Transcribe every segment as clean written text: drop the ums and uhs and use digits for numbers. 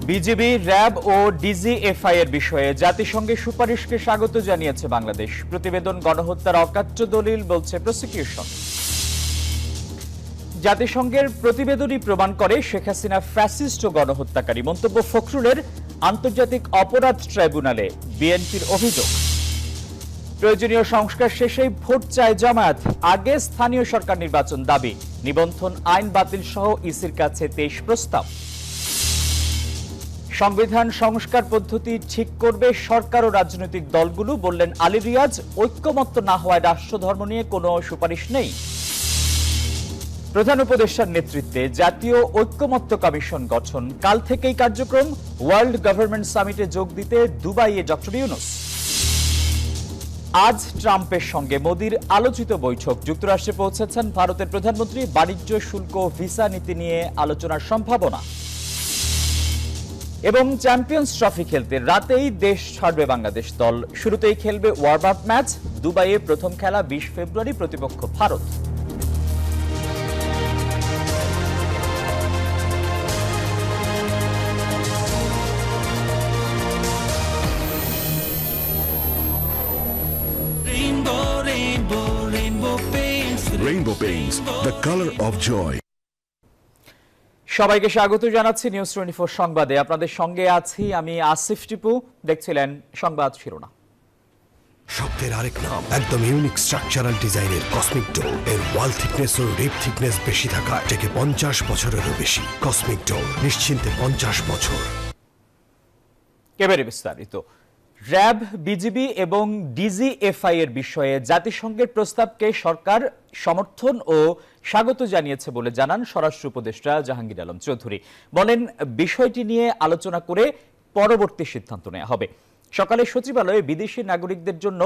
BGB, RAB ও DGFI এর বিষয়ে জাতিসংঘের সুপারিশকে স্বাগত জানিয়েছে বাংলাদেশ। প্রতিবেদন গণহত্যার অকাট্য দলিল বলছে প্রসিকিউশন। জাতিসংঘের প্রতিবেদনই প্রমাণ করে শেখ হাসিনা ফ্যাসিস্ট ও গণহত্যাকারী, মন্তব্য ফখরুলের। আন্তর্জাতিক অপরাধ ট্রাইব্যুনালে বিএনপির অভিযোগ। প্রয়োজনীয় সংস্কার শেষেই ভোট চায় জামায়াত, আগে স্থানীয় সরকার নির্বাচন দাবি। নিবন্ধন আইন বাতিল সহ ইসির কাছে 23 প্রস্তাব। সংবিধান সংস্কার পদ্ধতি ঠিক করবে সরকার ও রাজনৈতিক দলগুলো, বললেন আলী রিয়াজ। ঐক্যমত্য না হওয়ায় রাষ্ট্রধর্ম নিয়ে কোনো সুপারিশ নেই। প্রধান উপদেষ্টার নেতৃত্বে জাতীয় ঐক্যমত্য কমিশন গঠন, কাল থেকেই কার্যক্রম। ওয়ার্ল্ড গভর্নমেন্ট সামিটে যোগ দিতে দুবাইয়ে ডক্টর ইউনূস। আজ ট্রাম্পের সঙ্গে মোদির আলোচিত বৈঠক। যুক্তরাষ্ট্রে পৌঁছেছেন ভারতের প্রধানমন্ত্রী। বাণিজ্য শুল্ক ও ভিসা নীতি নিয়ে আলোচনার সম্ভাবনা। এবং চ্যাম্পিয়ন্স ট্রফি খেলতে রাতেই দেশ ছাড়বে বাংলাদেশ দল। শুরুতেই খেলবে ওয়ার্ম আপ ম্যাচ। দুবাইয়ে প্রথম খেলা 20 ফেব্রুয়ারি, প্রতিপক্ষ Bharat. Rainbow Paints, the color of joy. সবাইকে স্বাগত জানাচ্ছি নিউজ 24 সংবাদে। আপনাদের সঙ্গে আছি আমি আসিফ টিপু। দেখছিলেন সংবাদ শিরোনাম। শব্দের আরেক নাম, একদম ইউনিক স্ট্রাকচারাল ডিজাইনের কসমিক ডোর। এর ওয়াল থিকনেস ও রিপ থিকনেস বেশি থাকা থেকে 50 বছরেরও বেশি। কসমিক ডোর, নিশ্চিন্তে 50 বছর। এবারে বিস্তারিত। র্যাব, বিজিবি এবং ডিজিএফআই এর বিষয়ে জাতিসংঘের প্রস্তাবকে সরকার সমর্থন ও স্বাগত জানিয়েছে বলে জানান স্বরাষ্ট্র উপদেষ্টা জাহাঙ্গীর আলম চৌধুরী। বলেন, বিষয়টি নিয়ে আলোচনা করে পরবর্তী সিদ্ধান্ত নেওয়া হবে। সকালে সচিবালয়ে বিদেশি নাগরিকদের জন্য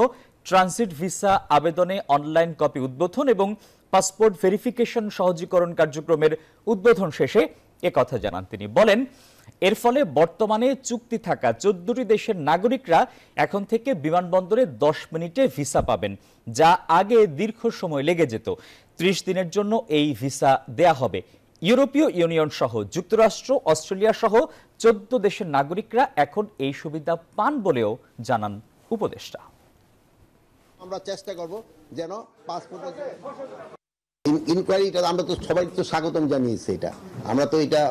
ট্রানজিট ভিসা আবেদনে অনলাইন কপি উদ্বোধন এবং পাসপোর্ট ভেরিফিকেশন সহজীকরণ কার্যক্রমের উদ্বোধন শেষে একথা জানান তিনি। বলেন, এর ফলে বর্তমানে চুক্তি থাকা 14টি দেশের নাগরিকরা এখন থেকে বিমানবন্দরে 10 মিনিটে ভিসা পাবেন, যা আগে দীর্ঘ সময় লেগে যেত। 30 দিনের জন্য এই ভিসা দেয়া হবে। ইউরোপীয় ইউনিয়ন সহ যুক্তরাষ্ট্র, অস্ট্রেলিয়া সহ 14 দেশের নাগরিকরা এখন এই সুবিধা পান বলেও জানান উপদেষ্টা। আমরা চেষ্টা করব যেন পাসপোর্টের ইনকোয়ারিটা আমরা তো সবাই তো স্বাগতম জানিয়েছি। এটা আমরা তো এটা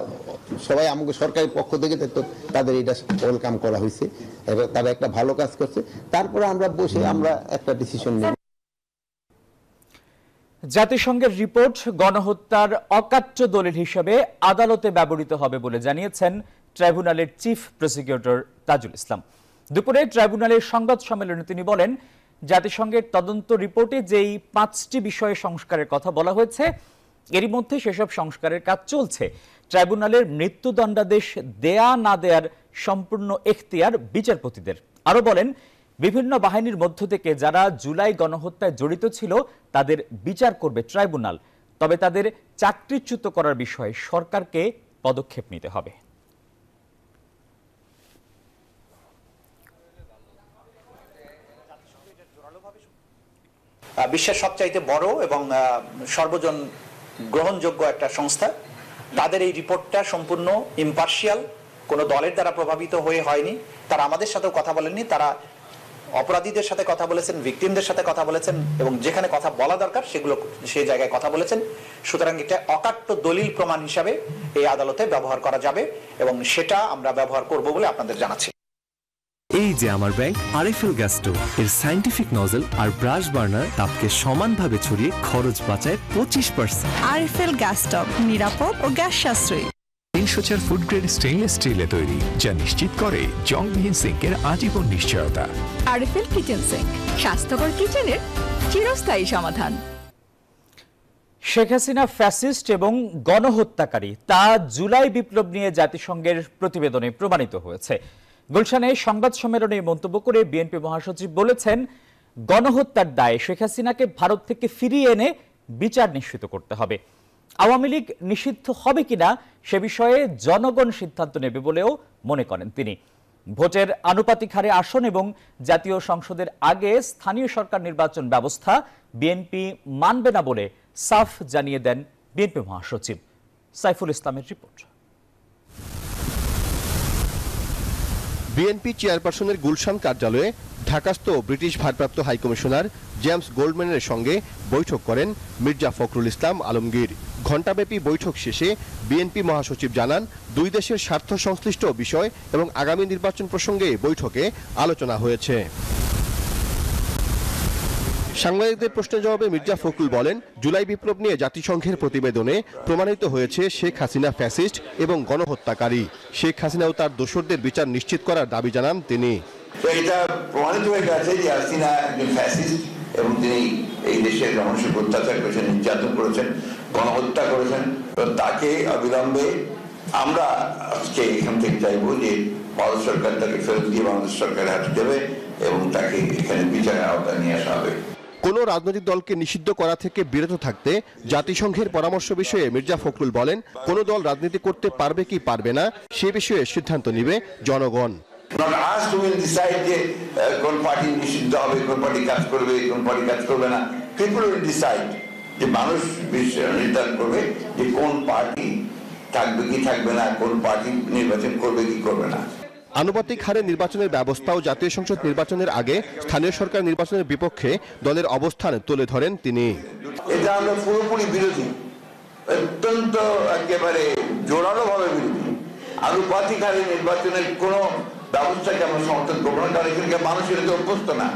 সবাই আমাকে সরকারের পক্ষ থেকে তো তাদের এটা ওয়েলকাম করা হয়েছে এবং তারা একটা ভালো কাজ করছে। তারপরে আমরা বসে আমরা একটা ডিসিশন নেব। জাতিসংঘের রিপোর্ট গণহত্যার অকাট্য দলিল হিসেবে আদালতে ব্যবহৃত হবে বলে জানিয়েছেন ট্রাইব্যুনালের চিফ প্রসিকিউটর তাজুল ইসলাম। দুপুরে ট্রাইব্যুনালের সংবাদ সম্মেলনে তিনি বলেন, জাতিসংঘের তদন্ত রিপোর্টে যেই 5টি বিষয়ে সংস্কারের কথা বলা হয়েছে, এরই মধ্যে সেসব সংস্কারের কাজ চলছে। ট্রাইব্যুনালের মৃত্যুদণ্ডাদেশ দেয়া না দেয়ার সম্পূর্ণ এখতিয়ার বিচারপতিদের। আরো বলেন, বিভিন্ন বাহিনীর মধ্য থেকে যারা জুলাই গণহত্যায় জড়িত ছিল তাদের বিচার করবে ট্রাইব্যুনাল। তবে তাদের চাকরিচ্যুত করার বিষয়ে সরকারকে পদক্ষেপ নিতে হবে। বিশ্বের সবচাইতে বড় এবং সর্বজন গ্রহণযোগ্য একটা সংস্থা, তাদের এই রিপোর্টটা সম্পূর্ণ ইম্পার্শিয়াল, কোনো দলের দ্বারা প্রভাবিত হয়ে হয়নি। তারা আমাদের সাথেও কথা বলেননি, তারা অপরাধীদের সাথে কথা বলেছেন, ভিকটিমদের সাথে কথা বলেছেন এবং যেখানে কথা বলা দরকার সেগুলো সেই জায়গায় কথা বলেছেন। সুতরাং এটা অকাট্য দলিল প্রমাণ হিসাবে এই আদালতে ব্যবহার করা যাবে এবং সেটা আমরা ব্যবহার করব বলে আপনাদের জানাচ্ছি। এই যে আমার ব্যাংক আরএফএল গ্যাস স্টোভ, এর সায়েন্টিফিক নজল আর ব্রাশ বার্নার তাপকে সমানভাবে ছড়িয়ে খরচ বাঁচায় 25%। আরএফএল গ্যাস স্টোভ নিরাপদ ও গ্যাস সাশ্রয়ী। 304 ফুড গ্রেড স্টেইনলেস স্টিলে তৈরি, যা নিশ্চিত করে জংবিহীন সিঙ্কের আজীবন নিশ্চয়তা। আরএফএল কিচেন সিঙ্ক, স্বাস্থ্যকর কিচেনের চিরস্থায়ী সমাধান। শেখ হাসিনা ফ্যাসিস্ট এবং গণহত্যাকারী, তা জুলাই বিপ্লব নিয়ে জাতিসংঘের প্রতিবেদনে প্রমাণিত হয়েছে। গুলশানে সংবাদ সম্মেলনে মন্তব্য করে বিএনপি মহাসচিব বলেছেন, গণহত্যার দায়ে শেখ হাসিনাকে ভারত থেকে ফিরিয়ে এনে বিচার নিশ্চিত করতে হবে। আওয়ামী লীগ নিষিদ্ধ হবে কিনা সে বিষয়ে জনগণ সিদ্ধান্ত নেবে বলেও মনে করেন তিনি। ভোটের আনুপাতিক হারে আসন এবং জাতীয় সংসদের আগে স্থানীয় সরকার নির্বাচন ব্যবস্থা বিএনপি মানবে না বলে সাফ জানিয়ে দেন বিএনপি মহাসচিব। সাইফুল ইসলামের রিপোর্ট। বিএনপি চেয়ারপারসনের গুলশান কার্যালয়ে ঢাকাস্থ ব্রিটিশ ভারপ্রাপ্ত হাইকমিশনার জেমস গোল্ডম্যানের সঙ্গে বৈঠক করেন মির্জা ফখরুল ইসলাম আলমগীর। ঘণ্টাব্যাপী বৈঠক শেষে বিএনপি মহাসচিব জানান, দুই দেশের স্বার্থ সংশ্লিষ্ট বিষয় এবং আগামী নির্বাচন প্রসঙ্গে বৈঠকে আলোচনা হয়েছে। সাংবাদিকদের প্রশ্নের জবাবে মির্জা ফখরুল বলেন, জুলাই বিপ্লব নিয়ে জাতিসংঘের প্রতিবেদনে প্রমাণিত হয়েছে শেখ হাসিনা ফ্যাসিস্ট এবং গণহত্যাকারী। শেখ হাসিনা ও তার দোসরদের বিচার নিশ্চিত করার দাবি জানান তিনি। এটা প্রমাণিত হয়ে গেছে যে হাসিনা একজন ফ্যাসিস্ট এবং তিনি এই দেশের মানুষের অত্যাচার করেছেন, নির্যাতন করেছেন, গণহত্যা করেছেন। তাকে অবিলম্বে আমরা আজকে এখান থেকে চাইবো যে ভারত সরকার তাকে ফেরত দিয়ে বাংলাদেশ সরকারের হাতে দেবে এবং তাকে এখানে বিচারের আওতায় নিয়ে আসা হবে। কোনো রাজনৈতিক দলকে নিষিদ্ধ করা থেকে বিরত থাকতে জাতিসংঘের পরামর্শ বিষয়ে মির্জা ফখরুল বলেন, কোনো দল রাজনীতি করতে পারবে কি পারবে না সে বিষয়ে সিদ্ধান্ত নেবে জনগণ। কোন পার্টি নিষিদ্ধ হবে, কোন পার্টি কাজ করবে, কোন পার্টি কাজ করবে না, পিপল উইল ডিসাইড। যে মানুষ নির্ধারণ করবে যে কোন পার্টি থাকবে কি থাকবে না, কোন পার্টি নির্বাচন করবে কি করবে না। আনুপাতিক হারে নির্বাচনের ব্যবস্থা ও জাতীয় সংসদ নির্বাচনের আগে স্থানীয় সরকার নির্বাচনের বিপক্ষে দলের অবস্থান তুলে ধরেন তিনি। এটা আমরা পুরোপুরি বিরোধী, অত্যন্ত একেবারে জোরালো ভাবে বিরোধী। আনুপাতিক হারে নির্বাচনের কোনো ব্যবস্থাকে আমরা সমর্থন করবো না, কারণ এখানকার মানুষের তো অভ্যস্ত না।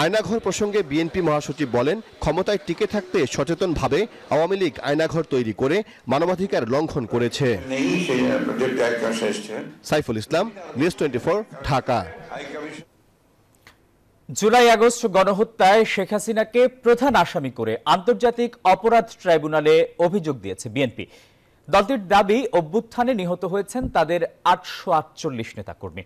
আয়নাঘর প্রসঙ্গে বিএনপি মহাসচিব বলেন, ক্ষমতায় টিকে থাকতে সচেতনভাবে আওয়ামী লীগ আয়নাঘর তৈরি করে মানবাধিকার লঙ্ঘন করেছে। Saiful Islam, news 24, Dhaka. July August গণহত্যায় শেখ হাসিনাকে প্রধান আসামি করে আন্তর্জাতিক অপরাধ ট্রাইব্যুনালে অভিযোগ দিয়েছে বিএনপি। দলটির দাবি, অভ্যুত্থানে নিহত হয়েছেন তাদের 848 নেতাকর্মী।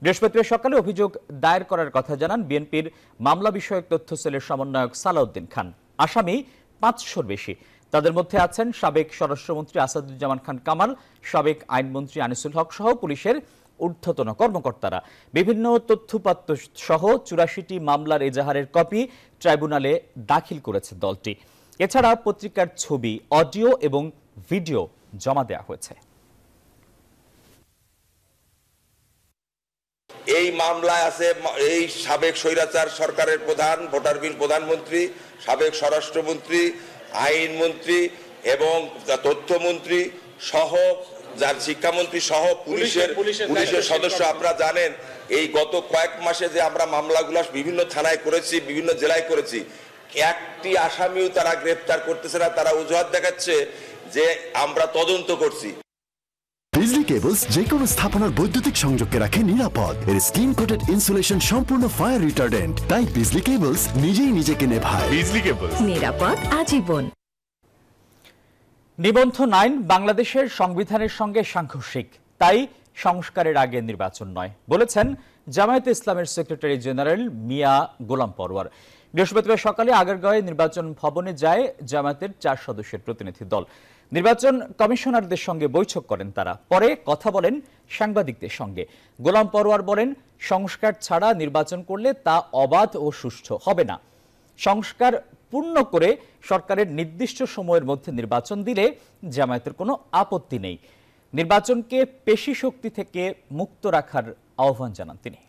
বৃহস্পতিবার সকালে অভিযোগ দায়ের করার কথা জানান বিএনপির মামলা বিষয়ক তথ্য সেলের সমন্বয়ক সালাউদ্দিন খান। আসামি 500-র বেশি। তাদের মধ্যে আছেন সাবেক স্বরাষ্ট্রমন্ত্রী আসাদুজ্জামান খান কামাল, সাবেক আইনমন্ত্রী আনিসুল হক সহ পুলিশের ঊর্ধ্বতন কর্মকর্তারা। বিভিন্ন তথ্যপত্র সহ 84টি মামলার এজাহারের কপি ট্রাইব্যুনালে দাখিল করেছে দলটি। এছাড়া পত্রিকার ছবি, অডিও এবং ভিডিও জমা দেওয়া হয়েছে। এই মামলায় আছে এই সাবেক স্বৈরাচার সরকারের প্রধান, ভোটার বিল প্রধানমন্ত্রী, সাবেক স্বরাষ্ট্রমন্ত্রী, আইনমন্ত্রী এবং তথ্যমন্ত্রী সহ যার শিক্ষামন্ত্রী সহ পুলিশের সদস্য। আপনারা জানেন এই গত কয়েক মাসে যে আমরা মামলাগুলো বিভিন্ন থানায় করেছি, বিভিন্ন জেলায় করেছি, একটি আসামিও তারা গ্রেফতার করতেছে না। তারা অজুহাত দেখাচ্ছে যে আমরা তদন্ত করছি। বিজলি কেবলস যে কোনো স্থাপনার বৈদ্যুতিক সংযোগকে রাখে নিরাপদ। এর স্ক্রিন কোটেড ইনসুলেশন সম্পূর্ণ ফায়ার রিটার্ডেন্ট, তাই বিজলি কেবলস নিজেই নিজেকে নেভায়। বিজলি কেবলস, নিরাপদ আজীবন। নিবন্ধন আইন বাংলাদেশের সংবিধানের সঙ্গে সাংঘর্ষিক, তাই সংস্কারের আগে নির্বাচন নয় বলেছেন জামায়াতে ইসলামের সেক্রেটারি জেনারেল মিয়া গোলাম পরওয়ার। বৃহস্পতিবার সকালে আগারগাঁওয়ে নির্বাচন ভবনে যায় জামায়াতের 4 সদস্যের প্রতিনিধি দল। নির্বাচন কমিশনারদের সঙ্গে বৈঠক করেন তারা, পরে কথা বলেন সাংবাদিকদের সঙ্গে। গোলাম পরওয়ার বলেন, সংস্কার ছাড়া নির্বাচন করলে তা অবাধ ও সুষ্ঠু হবে না। সংস্কার পূর্ণ করে সরকারের নির্দিষ্ট সময়ের মধ্যে নির্বাচন দিলে জামায়াতের কোনো আপত্তি নেই। নির্বাচনকে পেশি শক্তি থেকে মুক্ত রাখার আহ্বান জানান তিনি।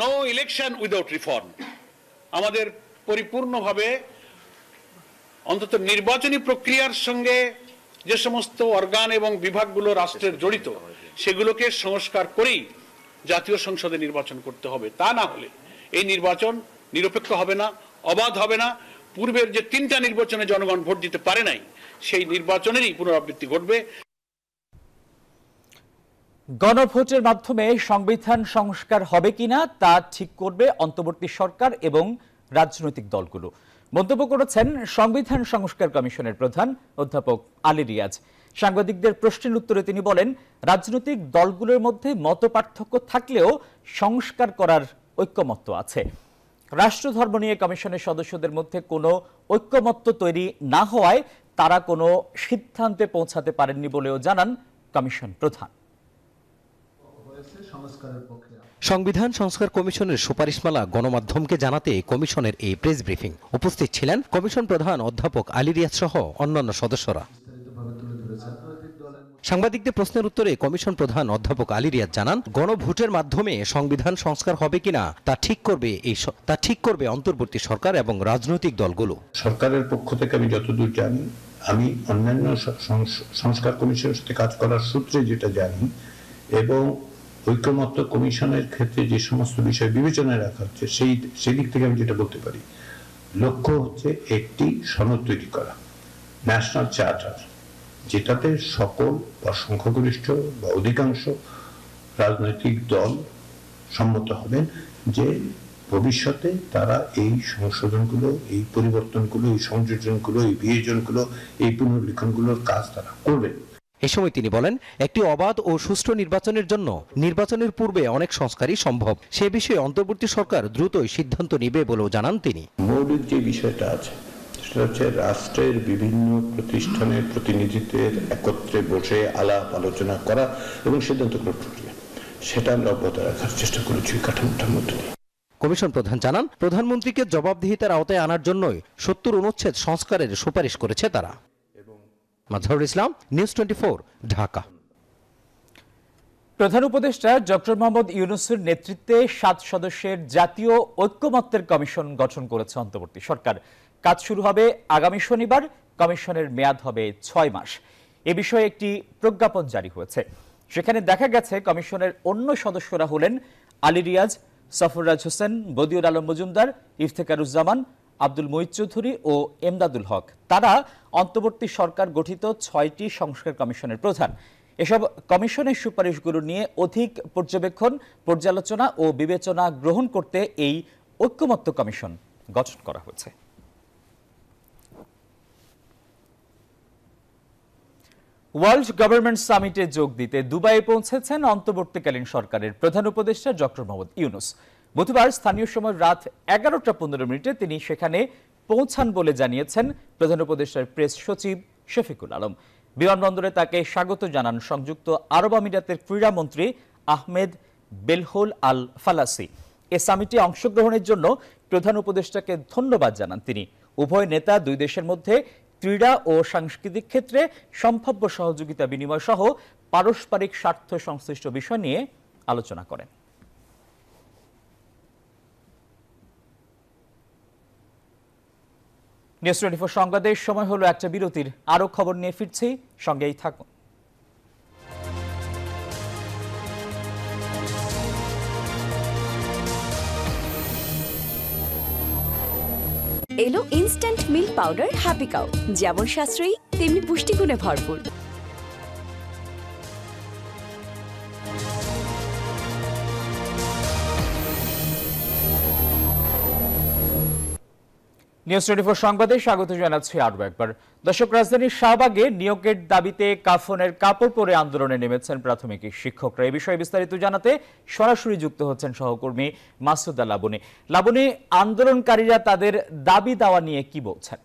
No election without reform. আমাদের পরিপূর্ণভাবে অন্তত নির্বাচনী প্রক্রিয়ার সঙ্গে যে সমস্ত অর্গান এবং বিভাগগুলো রাষ্ট্রের জড়িত সেগুলোকে সংস্কার করেই জাতীয় সংসদে নির্বাচন করতে হবে। তা না হলে এই নির্বাচন নিরপেক্ষ হবে না, অবাধ হবে না। পূর্বের যে 3টা নির্বাচনে জনগণ ভোট দিতে পারে নাই, সেই নির্বাচনেরই পুনরাবৃত্তি ঘটবে। গণভোটের মাধ্যমে সংবিধান সংস্কার হবে কিনা তা ঠিক করবে অন্তর্বর্তী সরকার এবং রাজনৈতিক দলগুলো, মন্তব্য করেছেন সংবিধান সংস্কার কমিশনের প্রধান অধ্যাপক আলী রিয়াজ। সাংবাদিকদের প্রশ্নের উত্তরে তিনি বলেন, রাজনৈতিক দলগুলোর মধ্যে মতপার্থক্য থাকলেও সংস্কার করার ঐক্যমত্য আছে। রাষ্ট্রধর্ম নিয়ে কমিশনের সদস্যদের মধ্যে কোনো ঐক্যমত্য তৈরি না হওয়ায় তারা কোনো সিদ্ধান্তে পৌঁছাতে পারেননি বলেও জানান কমিশন প্রধান। সংবিধান সংস্কার কমিশনের সুপারিশমালা গণমাধ্যমকে জানাতে কমিশনের এই প্রেস ব্রিফিং। উপস্থিত ছিলেন কমিশন প্রধান অধ্যাপক আলী রিয়াজ সহ অন্যান্য সদস্যরা। সাংবাদিকদের প্রশ্নের উত্তরে কমিশন প্রধান অধ্যাপক আলী রিয়াজ জানান, গণভোটের মাধ্যমে সংবিধান সংস্কার হবে কিনা তা ঠিক করবে অন্তর্বর্তী সরকার এবং রাজনৈতিক দলগুলো। সরকারের পক্ষ থেকে আমি যতদূর জানি, আমি অন্যান্য সংস্কার কমিশনের সাথে কাজ করার সূত্রে যেটা জানি, এবং ঐকমত্য কমিশনের ক্ষেত্রে যে সমস্ত বিষয় বিবেচনায় রাখা হচ্ছে সেই দিক থেকে আমি যেটা বলতে পারি, লক্ষ্য হচ্ছে একটি সনদ তৈরি করা, ন্যাশনাল চার্টার, যেটাতে সকল বা সংখ্যাগরিষ্ঠ বা অধিকাংশ রাজনৈতিক দল সম্মত হবেন যে ভবিষ্যতে তারা এই সংশোধনগুলো, এই পরিবর্তনগুলো, এই সংযোজনগুলো, এই বিয়োজনগুলো, এই পুনর্লিখনগুলোর কাজ তারা করবেন। এ সময় তিনি বলেন, একটি অবাধ ও সুষ্ঠু নির্বাচনের জন্য নির্বাচনের পূর্বে অনেক সংস্কারই সম্ভব। সে বিষয়ে অন্তর্বর্তী সরকার দ্রুতই সিদ্ধান্ত নেবে বলেও জানান তিনি। মৌলিক যে বিষয়টা আছে সেটা হচ্ছে রাষ্ট্রের বিভিন্ন প্রতিষ্ঠানের প্রতিনিধিত্বের একত্রে বসে আলাপ আলোচনা করা এবং সিদ্ধান্ত গ্রহণ প্রক্রিয়া, সেটা আমরা অব্যাহত রাখার চেষ্টা করেছি কাঠামোটার মধ্যে দিয়ে। কমিশন প্রধান জানান, প্রধানমন্ত্রীকে জবাবদিহিতার আওতায় আনার জন্যই ৭০ অনুচ্ছেদ সংস্কারের সুপারিশ করেছে তারা। মাজহারুল ইসলাম, নিউজ 24, ঢাকা। প্রধান উপদেষ্টা ডক্টর মোহাম্মদ ইউনূসের নেতৃত্বে ৭ সদস্যের জাতীয় ঐক্যমত্যের কমিশন গঠন করেছে অন্তর্বর্তী সরকার। কাজ শুরু হবে আগামী শনিবার। কমিশনের মেয়াদ হবে ৬ মাস। এ বিষয়ে একটি প্রজ্ঞাপন জারি হয়েছে। সেখানে দেখা গেছে কমিশনের অন্য সদস্যরা হলেন আলী রিয়াজ, সফররাজ হোসেন, বদিউল আলম মজুমদার, ইফতেখারুজ্জামান, আব্দুল মুঈদ চৌধুরী ও এমদাদুল হক। তারা অন্তর্বর্তী সরকার গঠিত ৬টি সংস্কার কমিশনের প্রধান। এসব কমিশনের সুপারিশগুলো নিয়ে অধিক পর্যবেক্ষণ, পর্যালোচনা ও বিবেচনা গ্রহণ করতে এই ঐক্যমত্য কমিশন গঠন করা হয়েছে। ওয়ার্ল্ড গভর্নমেন্ট সামিটে যোগ দিতে দুবাইয়ে পৌঁছেছেন অন্তর্বর্তীকালীন সরকারের প্রধান উপদেষ্টা ডক্টর মোহাম্মদ ইউনূস। বুধবার স্থানীয় সময় রাত 11টা 15 তিনি সেখানে পৌঁছান বলে জানিয়েছেন প্রধান উপদেষ্টার প্রেস সচিব শফিকুল আলম। বিমানবন্দরে তাকে স্বাগত জানান সংযুক্ত আরব আমিরাতের ক্রীড়ামন্ত্রী আহমেদ বেলহোল আল ফালাসি। এ সামিটে অংশগ্রহণের জন্য প্রধান উপদেষ্টাকে ধন্যবাদ জানান তিনি। উভয় নেতা দুই দেশের মধ্যে ক্রীড়া ও সাংস্কৃতিক ক্ষেত্রে সম্ভাব্য সহযোগিতা বিনিময় সহ পারস্পরিক স্বার্থ সংশ্লিষ্ট বিষয় নিয়ে আলোচনা করেন। নিউজ 24 সংবাদের সময় হলো একটা বিরতির। আরো খবর নিয়ে ফিরছি, সঙ্গেই থাকুন। এলো instant milk powder happy cow, যেমন সাশ্রয়ী তেমনি পুষ্টিগুণে ভরপুর। নিউজ 24 সংবাদে স্বাগত জানাচ্ছি আরও একবার। দর্শক, রাজধানীর শাহবাগে নিয়োগের দাবিতে কাফনের কাপড় পরে আন্দোলনে নেমেছেন প্রাথমিক শিক্ষকরা। এই বিষয়ে বিস্তারিত জানাতে সরাসরি যুক্ত হচ্ছেন সহকর্মী মাসুদা লাবনী। লাবনী, আন্দোলনকারীরা তাদের দাবি দাওয়া নিয়ে কি বলছেন?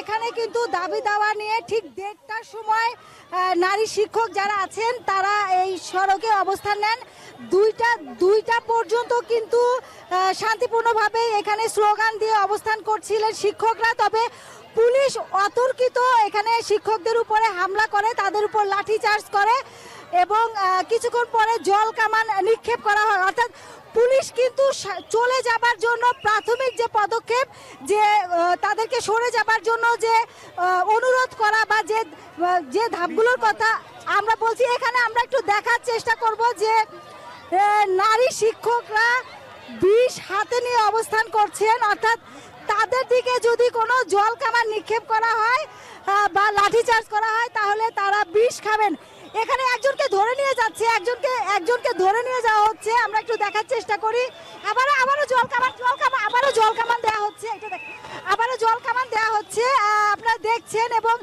এখানে কিন্তু দাবি দাওয়া নিয়ে ঠিক 1:30টার সময় নারী শিক্ষক যারা আছেন তারা এই সড়কে অবস্থান নেন। দুইটা পর্যন্ত কিন্তু শান্তিপূর্ণভাবে এখানে স্লোগান দিয়ে অবস্থান করছিলেন শিক্ষকরা। তবে পুলিশ অতর্কিত এখানে শিক্ষকদের উপরে হামলা করে, তাদের উপর লাঠিচার্জ করে এবং কিছুক্ষণ পরে জল কামান নিক্ষেপ করা হয়। অর্থাৎ পুলিশ কিন্তু চলে যাবার জন্য প্রাথমিক যে পদক্ষেপ, যে তাদেরকে সরে যাবার জন্য যে অনুরোধ করা বা যে ধাপগুলোর কথা আমরা বলছি, এখানে আমরা একটু দেখার চেষ্টা করব যে নারী শিক্ষকরা বিষ হাতে নিয়ে অবস্থান করছেন। অর্থাৎ তাদের দিকে যদি কোনো জল কামান নিক্ষেপ করা হয় বা লাঠিচার্জ করা হয় তাহলে তারা বিষ খাবেন। এখানে একজনকে ধরে নিয়ে যাচ্ছে, একজনকে ধরে নিয়ে যাওয়া হচ্ছে। আমরা একটু দেখার চেষ্টা করি। আবারও জল কামান দেওয়া হচ্ছে, আবারও জল কামান দেওয়া হচ্ছে আপনারা দেখছেন। এবং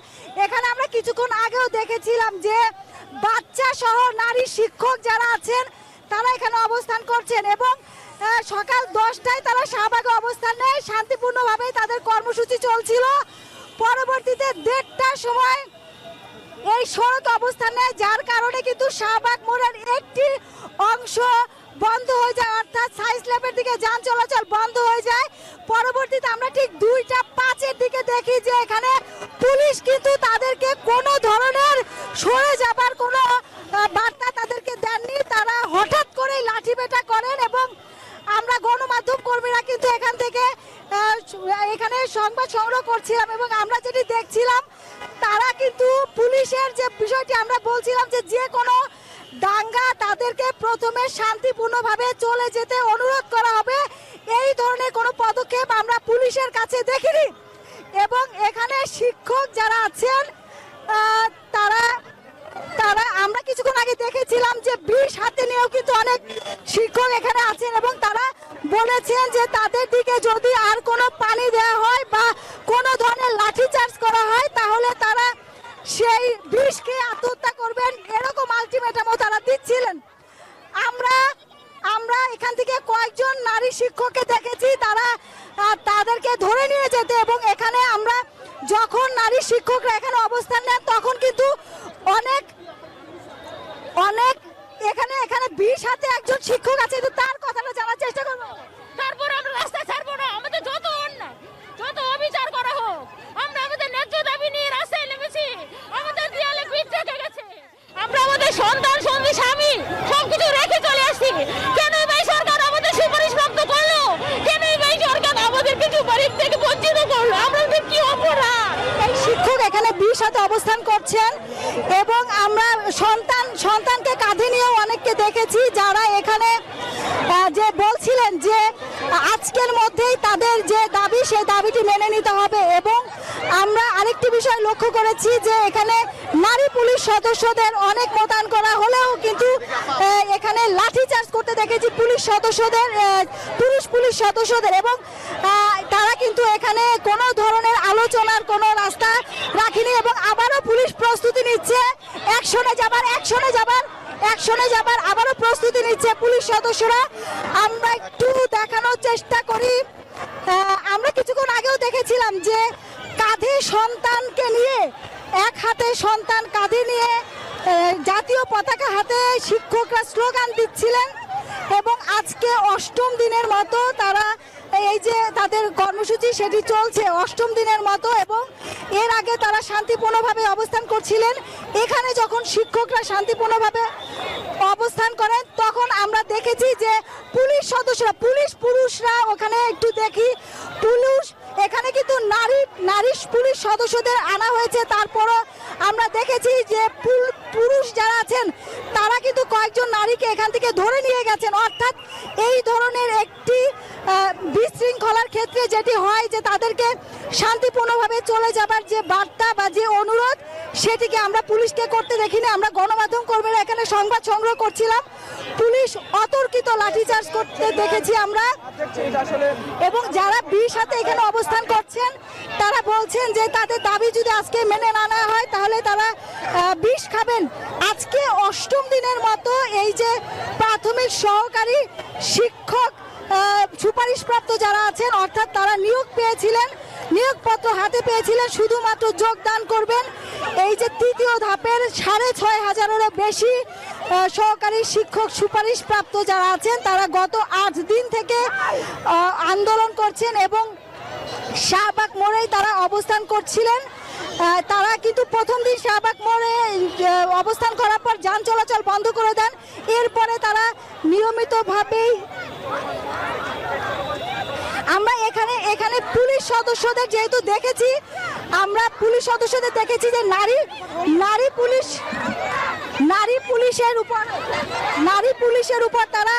এখানে আমরা কিছুক্ষণ আগেও দেখেছিলাম যে বাচ্চা সহ নারী শিক্ষক যারা আছেন তারা এখানে অবস্থান করছেন এবং সকাল 10টায় তারা শাহবাগে অবস্থান নেয়। শান্তিপূর্ণভাবেই তাদের কর্মসূচি চলছিল। পরবর্তীতে 1:30টার সময় এই সড়ক অবস্থান নেয়, যার কারণে কিন্তু শাহবাগ মোড়ের একটি অংশ বন্ধ হয়ে যায়, অর্থাৎ সাইজ ল্যাবের দিকে যান চলাচল বন্ধ হয়ে যায়। পরবর্তীতে আমরা ঠিক 2:05 দিকে দেখি যে এখানে পুলিশ কিন্তু তাদেরকে কোনো ধরনের সরে যাবার কোনো বার্তা তাদেরকে দেননি। তারা হঠাৎ করে লাঠিপেটা করেন এবং আমরা গণমাধ্যম কর্মীরা কিন্তু এখান থেকে এখানে সংবাদ সংগ্রহ করছিলাম এবং আমরা যেটি দেখছিলাম তারা কিন্তু পুলিশের যে বিষয়টি আমরা বলছিলাম যে কোনো দাঙ্গা তাদেরকে প্রথমে শান্তিপূর্ণভাবে চলে যেতে অনুরোধ করা হবে, এই ধরনের কোনো পদক্ষেপ আমরা পুলিশের কাছে দেখিনি। এবং এখানে শিক্ষক যারা আছেন তারা আমরা কিছুক্ষণ আগে দেখেছিলাম যে বিষ হাতে নিয়েও কিন্তু অনেক শিক্ষক এখানে আছেন এবং তারা বলেছেন যে তাদের দিকে যদি আর কোনো পানি দেওয়া হয় বা কোনো ধরনের লাঠিচার্জ করা হয় তাহলে তারা সেই বিষকে আত্মহত্যা করবেন, এরকম আলটিমেটামও তারা দিচ্ছিলেন। আমরা এখান থেকে কয়েকজন নারী শিক্ষককে দেখেছি তারা তাদেরকে ধরে নিয়ে যেতে, এবং এখানে আমরা যখন নারী শিক্ষকরা এখানে অবস্থান নেন তখন কিন্তু অনেক এখানে বিষ হাতে একজন শিক্ষক আছে, তার কথাটা জানার চেষ্টা করবো। তারপর আমরা রাস্তায় ছাড়বো না, আমাদের যত অন্যায় যত অবিচার করা হোক আমরা আমাদের ন্যায্য দাবি নিয়ে রাস্তায় নেমেছি। আমাদের দেয়ালে পিঠ থেকে গেছে, আমরা আমাদের সন্তান সঙ্গী স্বামী সবকিছু রেখে চলে আসছি। কেন ভাই সরকার আমাদের সুপারিশ প্রাপ্ত করলো? কেন ভাই সরকার আমাদের কিছু বাড়ির থেকে বঞ্চিত করলো? আমাদের কি অপরাধ? এই শিক্ষক এখানে বিষ হাতে অবস্থান করছেন এবং আমরা সন্তানকে কাঁধে নিয়েও অনেককে দেখেছি যারা এখানে যে বলছিলেন যে আজকের মধ্যেই তাদের যে দাবি সেই দাবিটি মেনে নিতে হবে। এবং আমরা আরেকটি বিষয় লক্ষ্য করেছি যে এখানে নারী পুলিশ সদস্যদের অনেক মোতায়েন করা হলেও কিন্তু এখানে লাঠিচার্জ করতে দেখেছি পুলিশ সদস্যদের এবং তারা কিন্তু এখানে কোনো ধরনের আলোচনার কোনো রাস্তা রাখেনি এবং আবারও পুলিশ প্রস্তুতি নিচ্ছে অ্যাকশনে যাবার আবারও প্রস্তুতি নিচ্ছে পুলিশ সদস্যরা। আমরা একটু দেখানোর চেষ্টা করি, আমরা কিছুক্ষণ আগেও দেখেছিলাম যে কাঁধে সন্তানকে নিয়ে এক হাতে সন্তান কাঁধে নিয়ে জাতীয় পতাকা হাতে শিক্ষকরা স্লোগান দিচ্ছিলেন এবং আজকে 8ম দিনের মতো তারা এই যে তাদের কর্মসূচি সেটি চলছে 8ম দিনের মতো এবং এর আগে তারা শান্তিপূর্ণভাবে অবস্থান করছিলেন। এখানে যখন শিক্ষকরা শান্তিপূর্ণভাবে অবস্থান করেন তখন আমরা দেখেছি যে পুরুষরা ওখানে একটু দেখি এখানে কিন্তু নারী পুলিশ সদস্যদের আনা হয়েছে, তারপরও আমরা দেখেছি যে পুরুষ যারা আছেন তারা কিন্তু কয়েকজন নারীকে এখান থেকে ধরে নিয়ে গেছেন। অর্থাৎ এই ধরনের একটি বিশৃঙ্খলার ক্ষেত্রে যেটি হয় যে তাদেরকে শান্তিপূর্ণভাবে চলে যাবার যে বার্তা বা যে অনুরোধ সেটিকে আমরা পুলিশকে করতে দেখিনি। আমরা গণমাধ্যম কর্মীরা এখানে সংবাদ সংগ্রহ করছিলাম, পুলিশ অতর্কিত লাঠিচার্জ করতে দেখেছি আমরা এবং যারা বিষ হাতে এখানে অবস্থান করছেন তারা বলছেন যে তাদের দাবি যদি আজকে মেনে না নেওয়া হয় তাহলে তারা বিষ খাবেন। আজকে 8ম দিনের মতো এই যে প্রাথমিক সহকারী শিক্ষক সুপারিশপ্রাপ্ত যারা আছেন অর্থাৎ তারা নিয়োগপত্র হাতে পেয়েছিলেন, শুধুমাত্র যোগদান করবেন এই যে 3য় ধাপের 6500-এরও বেশি সহকারী শিক্ষক সুপারিশপ্রাপ্ত যারা আছেন তারা গত 8 দিন থেকে আন্দোলন করছেন এবং শাহবাগ মোড়েই তারা অবস্থান করছিলেন। তারা কিন্তু প্রথম দিন শাহবাগ মোড়ে অবস্থান করার পর যান চলাচল বন্ধ করে দেন, এরপরে তারা নিয়মিতভাবেই আমরা এখানে পুলিশ সদস্যদের যেহেতু দেখেছি আমরা পুলিশ সদস্যদের দেখেছি যে নারী পুলিশের উপর তারা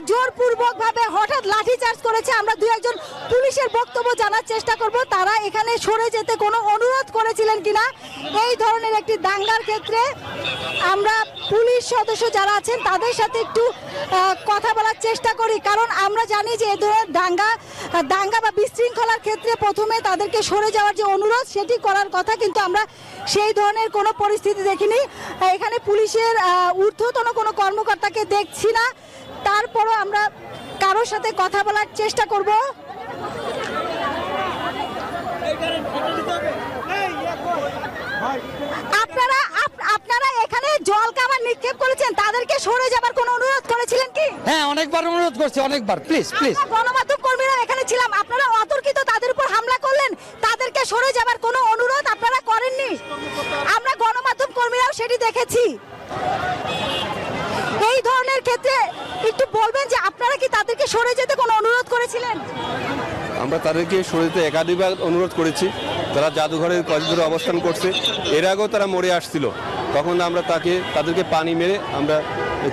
জোরপূর্বকভাবে হঠাৎ লাঠিচার্জ করেছে। আমরা 2-1 পুলিশের বক্তব্য জানার চেষ্টা করব তারা এখানে সরে যেতে কোনো অনুরোধ করেছিলেন কিনা। এই ধরনের একটি দাঙ্গার ক্ষেত্রে আমরা পুলিশ সদস্য যারা আছেন তাদের সাথে একটু কথা বলার চেষ্টা করি, কারণ আমরা জানি যে এই ধরনের দাঙ্গা বা বিশৃঙ্খলার ক্ষেত্রে প্রথমে তাদেরকে সরে যাওয়ার যে অনুরোধ সেটি করার কথা, কিন্তু আমরা সেই ধরনের কোনো পরিস্থিতি দেখিনি। এখানে পুলিশের ঊর্ধ্বতন কোনো কর্মকর্তাকে দেখছি না, তারপরও আমরা কারোর সাথে কথা বলার চেষ্টা করব। আপনারা এখানে জল কামান নিক্ষেপ করেছেন, তাদেরকে সরে যাবার কোনো অনুরোধ করেছিলেন কি? হ্যাঁ, অনেকবার অনুরোধ করছি, অনেকবার। Please please. গণমাধ্যম কর্মীরা এখানে ছিলাম, আপনারা অতর্কিত তাদের উপর হামলা করলেন, তাদেরকে সরে যাবার কোনো অনুরোধ আপনারা করেননি? আমরা গণমাধ্যম কর্মীরাও সেটি দেখেছি। এই ধরনের ক্ষেত্রে একটু বলবেন যে আপনারা কি তাদেরকে সরে যেতে কোনো অনুরোধ করেছিলেন? আমরা তাদেরকে সরে যেতে একাধিকবার অনুরোধ করেছি। তারা জাদুঘরের কয়েক ধরে অবস্থান করছে, এর আগেও তারা মরে আসছিল, তখন আমরা তাদেরকে পানি মেরে আমরা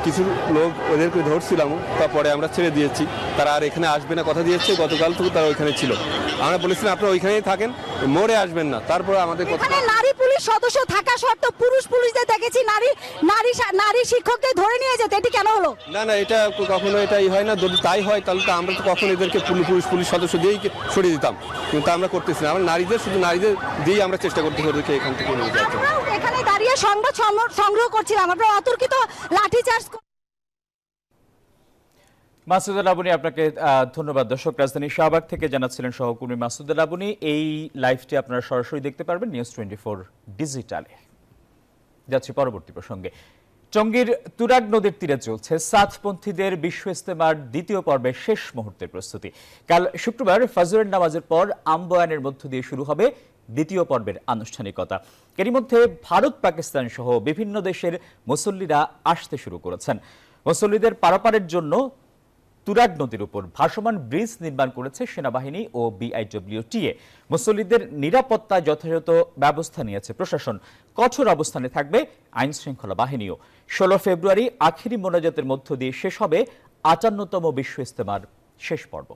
কিছু লোক ওদেরকে ধরছিলাম, তারপরে আমরা ছেড়ে দিয়েছি। তারা আর এখানে আসবে না কথা দিয়েছে, গতকাল থেকে তারা ওইখানে ছিল। আমরা বলেছিলাম আপনারা ওইখানেই থাকেন, মরে আসবেন না। তারপরে আমাদের এখানে নারী পুলিশ সদস্য থাকা সত্ত্বেও পুরুষ পুলিশদের দেখেছি নারী শিক্ষকদের ধরে নিয়ে যেতে, এটি কেন হলো? না, এটা কখনো এটাই হয় না। যদি তাই হয় তাহলে তো আমরা তো কখনো এদেরকে পুলিশ সদস্য দিয়েই সরিয়ে দিতাম, কিন্তু আমরা করতেছি না। আমরা শুধু নারীদের দিয়েই আমরা চেষ্টা করতে ওদেরকে এখান থেকে নিয়ে যাচ্ছি। এখানে দাঁড়িয়ে সংবাদ সংগ্রহ করছিলাম, আপনারা অতর্কিত লাঠিচার্জ। মাসুদুল আবুনি, আপনাকে ধন্যবাদ। দর্শক, রাজধানী শাহবাগ থেকে জানাচ্ছিলেন সহকর্মী মাসুদুল আবুনি। এই লাইভটি আপনারা সরাসরি দেখতে পারবেন নিউজ 24 ডিজিটালে। যাচ্ছি পরবর্তী প্রসঙ্গে। টঙ্গীর তুরাগ নদীর তীরে চলছে সাতপন্থীদের বিশ্ব ইজতেমার দ্বিতীয় পর্বের শেষ মুহূর্তের প্রস্তুতি। কাল শুক্রবার ফজরের নামাজের পর আমবয়ানের মধ্য দিয়ে শুরু হবে দ্বিতীয় পর্বের আনুষ্ঠানিকতা। এরই মধ্যে ভারত, পাকিস্তান সহ বিভিন্ন দেশের মুসল্লিরা আসতে শুরু করেছেন। মুসল্লিদের পারাপারের জন্য তুরাগ নদীর উপর ভাসমান ব্রিজ নির্মাণ করেছে সেনাবাহিনী ও বিআইডব্লিউটিএ। মুসল্লিদের নিরাপত্তায় যথাযথ ব্যবস্থা নিয়েছে প্রশাসন। কঠোর অবস্থানে থাকবে আইন শৃঙ্খলা বাহিনীও। 16 ফেব্রুয়ারি আখেরি মোনাজাতের মধ্য দিয়ে শেষ হবে 58তম বিশ্ব ইজতেমার শেষ পর্ব।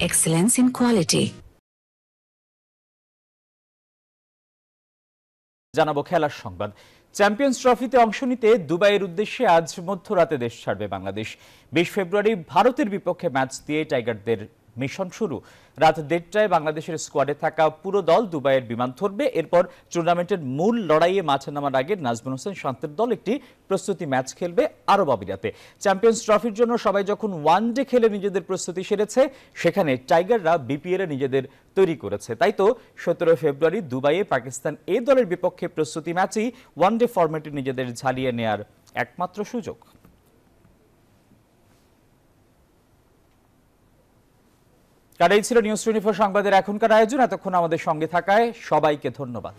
Excellence in quality. জানাবো খেলার সংবাদ। চ্যাম্পিয়ন্স ট্রফিতে অংশ নিতে দুবাইয়ের উদ্দেশ্যে আজ মধ্যরাতে দেশ ছাড়বে বাংলাদেশ। 20 ফেব্রুয়ারি ভারতের বিপক্ষে ম্যাচ দিয়ে টাইগারদের মিশন শুরু। রাত 1:30টায় বাংলাদেশের স্কোয়াডে থাকা পুরো দল দুবাইয়ের বিমান ধরবে। এরপর টুর্নামেন্টের মূল লড়াইয়ে মাঠে নামার আগে নাজমুল হোসেন শান্তের দল একটি প্রস্তুতি ম্যাচ খেলবে আরব আমিরাতে। চ্যাম্পিয়ন্স ট্রফির জন্য সবাই যখন ওয়ানডে খেলে নিজেদের প্রস্তুতি সেরেছে, সেখানে টাইগাররা বিপিএল এ নিজেদের তৈরি করেছে। তাই তো 17 ফেব্রুয়ারি দুবাইয়ে পাকিস্তান এ দলের বিপক্ষে প্রস্তুতি ম্যাচই ওয়ানডে ফরম্যাটে নিজেদের ঝালিয়ে নেয়ার একমাত্র সুযোগ। কাটাই ছিল নিউজ 24 সংবাদের এখনকার আয়োজন। এতক্ষণ আমাদের সঙ্গে থাকায় সবাইকে ধন্যবাদ।